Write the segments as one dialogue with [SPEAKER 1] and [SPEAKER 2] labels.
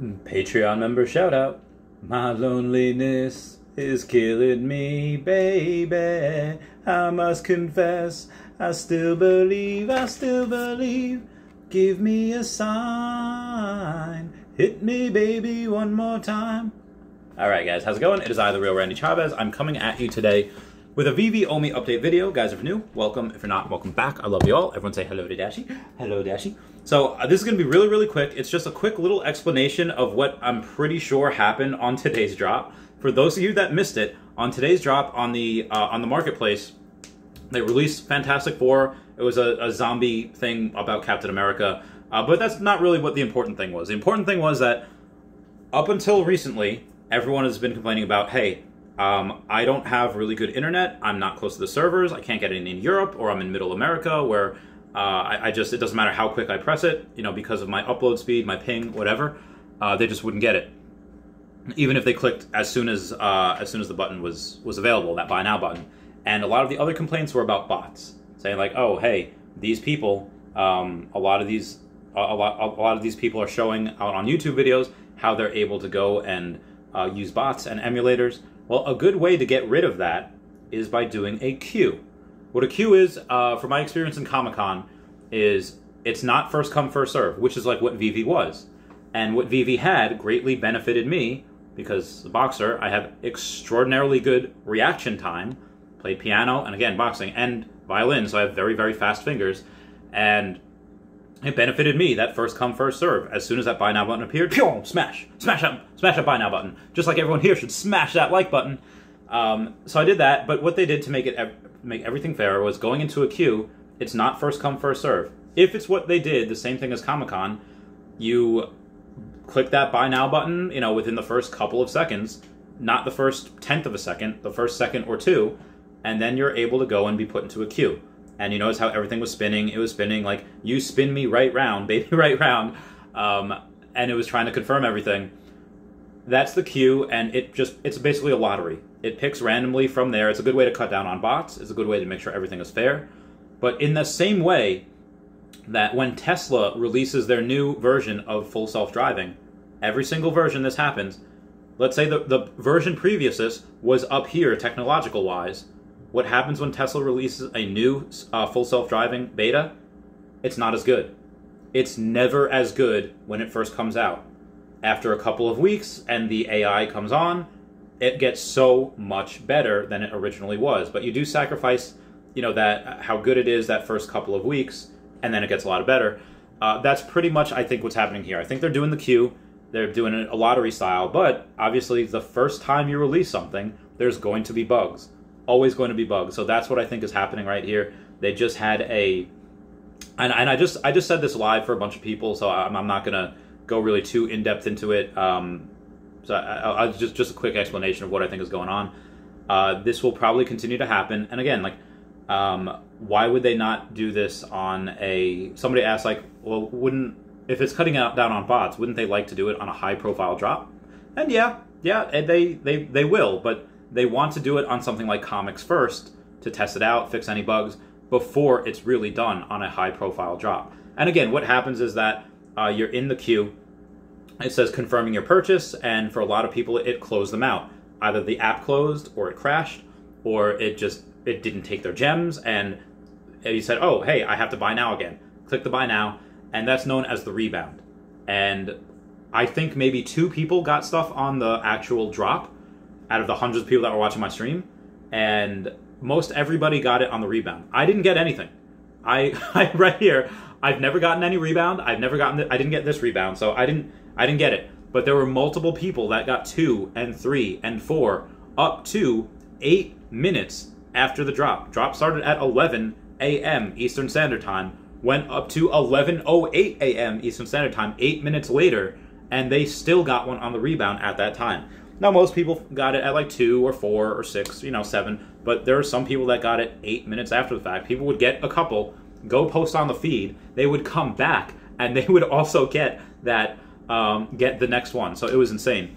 [SPEAKER 1] Patreon member shout out. My loneliness is killing me, baby. I must confess, I still believe. Give me a sign. Hit me, baby, one more time. Alright guys, how's it going? It is I, the real Randy Chavez. I'm coming at you today with a Veve OMI update video. Guys, if you're new, welcome. If you're not, welcome back. I love you all. Everyone say hello to Dashi. Hello, Dashi. So this is going to be really, really quick. It's just a quick little explanation of what I'm pretty sure happened on today's drop. For those of you that missed it, on today's drop on the marketplace, they released Fantastic Four. It was a zombie thing about Captain America. But that's not really what the important thing was. The important thing was that up until recently, everyone has been complaining about, hey, I don't have really good internet. I'm not close to the servers. I can't get it in Europe, or I'm in Middle America, where it doesn't matter how quick I press it, you know, because of my upload speed, my ping, whatever. They just wouldn't get it, even if they clicked as soon as the button was available, that buy now button. And a lot of the other complaints were about bots, saying like, oh, hey, these people, a lot of these people are showing out on YouTube videos how they're able to go and use bots and emulators. Well, a good way to get rid of that is by doing a queue. What a queue is, from my experience in Comic-Con, is it's not first come, first serve, which is like what Veve was. And what Veve had greatly benefited me, because as a boxer, I have extraordinarily good reaction time, played piano, and again, boxing, and violin, so I have very, very fast fingers, and it benefited me, that first come, first serve. As soon as that buy now button appeared, pew, smash that buy now button. Just like everyone here should smash that like button. So I did that, but what they did to make everything fair was going into a queue, it's not first come, first serve. If it's what they did, the same thing as Comic-Con, you click that buy now button, you know, within the first couple of seconds, not the first tenth of a second, the first second or two, and then you're able to go and be put into a queue. And you notice how everything was spinning. It was spinning like, you spin me right round, baby, right round. And it was trying to confirm everything. That's the queue, and it's basically a lottery. It picks randomly from there. It's a good way to cut down on bots. It's a good way to make sure everything is fair. But in the same way that when Tesla releases their new version of full self-driving, every single version this happens, let's say the version previous this was up here technological-wise. What happens when Tesla releases a new full self-driving beta? It's not as good. It's never as good when it first comes out. After a couple of weeks and the AI comes on, it gets so much better than it originally was. But you do sacrifice, you know, that how good it is that first couple of weeks, and then it gets a lot better. That's pretty much, I think, what's happening here. I think they're doing the queue. They're doing it a lottery style, but obviously the first time you release something, there's going to be bugs. Always going to be bugs. So that's what I think is happening right here. They just had and I just said this live for a bunch of people, so I'm not gonna go really too in depth into it. So I'll just a quick explanation of what I think is going on. This will probably continue to happen. And again, like, why would they not do this on somebody asked like, well, if it's cutting down on bots, wouldn't they like to do it on a high profile drop? And yeah, they will, but they want to do it on something like comics first to test it out, fix any bugs, before it's really done on a high-profile drop. And again, what happens is that you're in the queue, it says confirming your purchase, and for a lot of people, it closed them out. Either the app closed, or it crashed, or it didn't take their gems, and you said, oh, hey, I have to buy now again. Click the buy now, and that's known as the rebound. And I think maybe 2 people got stuff on the actual drop, out of the hundreds of people that were watching my stream, and most everybody got it on the rebound. I didn't get anything. I right here, I've never gotten any rebound. I didn't get this rebound, so I didn't get it. But there were multiple people that got 2 and 3 and 4 up to 8 minutes after the drop. Drop started at 11 a.m. Eastern Standard Time, went up to 11:08 a.m. Eastern Standard Time, 8 minutes later, and they still got one on the rebound at that time. Now, most people got it at like 2 or 4 or 6, you know, 7, but there are some people that got it 8 minutes after the fact. People would get a couple, go post on the feed, they would come back, and they would also get that, get the next one. So it was insane.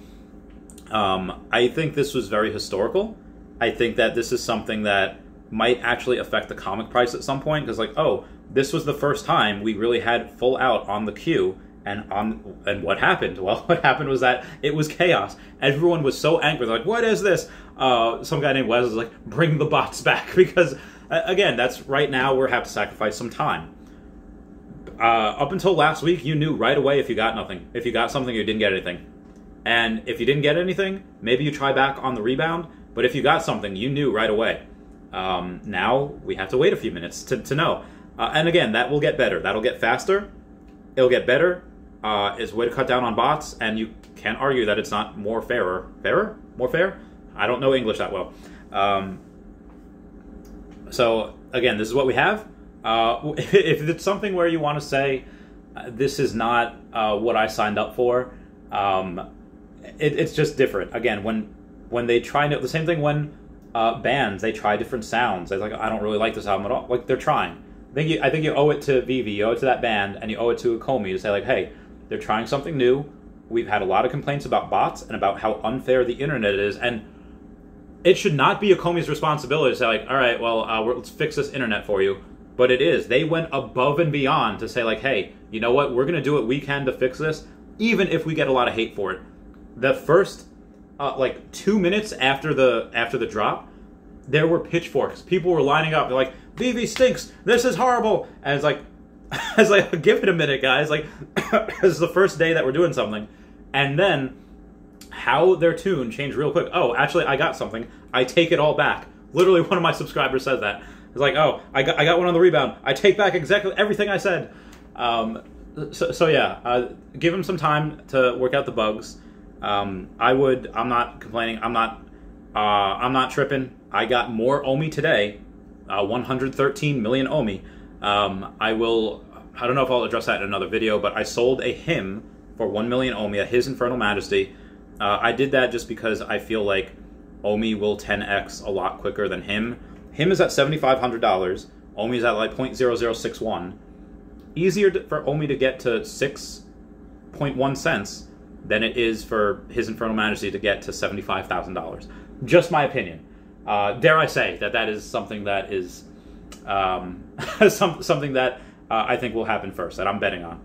[SPEAKER 1] I think this was very historical. I think that this is something that might actually affect the comic price at some point, because like, oh, this was the first time we really had full out on the queue, And what happened? Well, what happened was that it was chaos. Everyone was so angry. They're like, what is this? Some guy named Wes was like, bring the bots back. Because, again, that's right now we have to sacrifice some time. Up until last week, you knew right away if you got nothing. If you got something, you didn't get anything. And if you didn't get anything, maybe you try back on the rebound. But if you got something, you knew right away. Now we have to wait a few minutes to know. And again, that will get better. That'll get faster. It'll get better. It's a way to cut down on bots, and you can't argue that it's not more fairer. Fairer? More fair? I don't know English that well. So, again, this is what we have. If it's something where you want to say, this is not what I signed up for, it's just different. Again, when they try to... The same thing when bands, they try different sounds. They're like, I don't really like this album at all. Like, they're trying. I think you owe it to Veve, you owe it to that band, and you owe it to OMI to say, like, hey, they're trying something new. We've had a lot of complaints about bots and about how unfair the internet is, and it should not be OMI's responsibility to say, like, all right, well, let's fix this internet for you. But it is. They went above and beyond to say, like, hey, you know what? We're going to do what we can to fix this, even if we get a lot of hate for it. The first, 2 minutes after the drop, there were pitchforks. People were lining up. They're like, Veve stinks. This is horrible. And it's like, give it a minute, guys. Like, this is the first day that we're doing something. And then how their tune changed real quick. Oh, actually, I got something. I take it all back. Literally, one of my subscribers says that. It's like, oh, I got one on the rebound. I take back exactly everything I said. So yeah, give him some time to work out the bugs. I'm not complaining. I'm not tripping. I got more OMI today. 113 million OMI. I don't know if I'll address that in another video, but I sold a hymn for 1 million OMI, a His Infernal Majesty. I did that just because I feel like OMI will 10x a lot quicker than him. Him is at $7,500. OMI is at like 0.0061. Easier for OMI to get to 6.1 cents than it is for His Infernal Majesty to get to $75,000. Just my opinion. Dare I say that is something that is something that I think will happen first, that I'm betting on.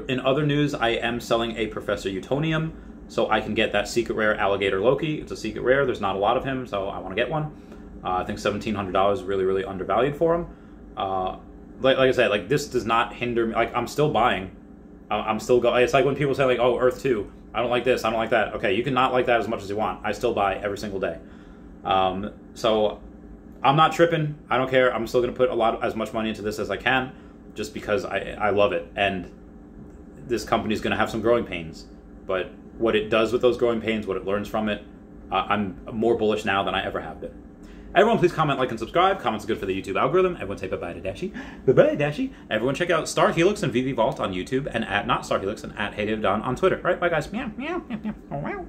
[SPEAKER 1] In other news, I am selling a Professor Utonium, so I can get that secret rare Alligator Loki. It's a secret rare. There's not a lot of him, so I want to get one. I think $1,700 is really, really undervalued for him. Like I said, like, this does not hinder me. Like, I'm still buying. I'm still going. It's like when people say, like, oh, Earth 2, I don't like this, I don't like that. Okay, you can not like that as much as you want. I still buy every single day. So I'm not tripping. I don't care. I'm still going to put as much money into this as I can, just because I love it. And this company's going to have some growing pains. But what it does with those growing pains, what it learns from it, I'm more bullish now than I ever have been. Everyone, please comment, like, and subscribe. Comments are good for the YouTube algorithm. Everyone say bye-bye to Dashi. Bye-bye, Dashi. Everyone check out Star Helix and Veve Vault on YouTube, and at Not Star Helix and at HeyDaveDon on Twitter. All right, bye, guys. Meow, meow, meow, meow.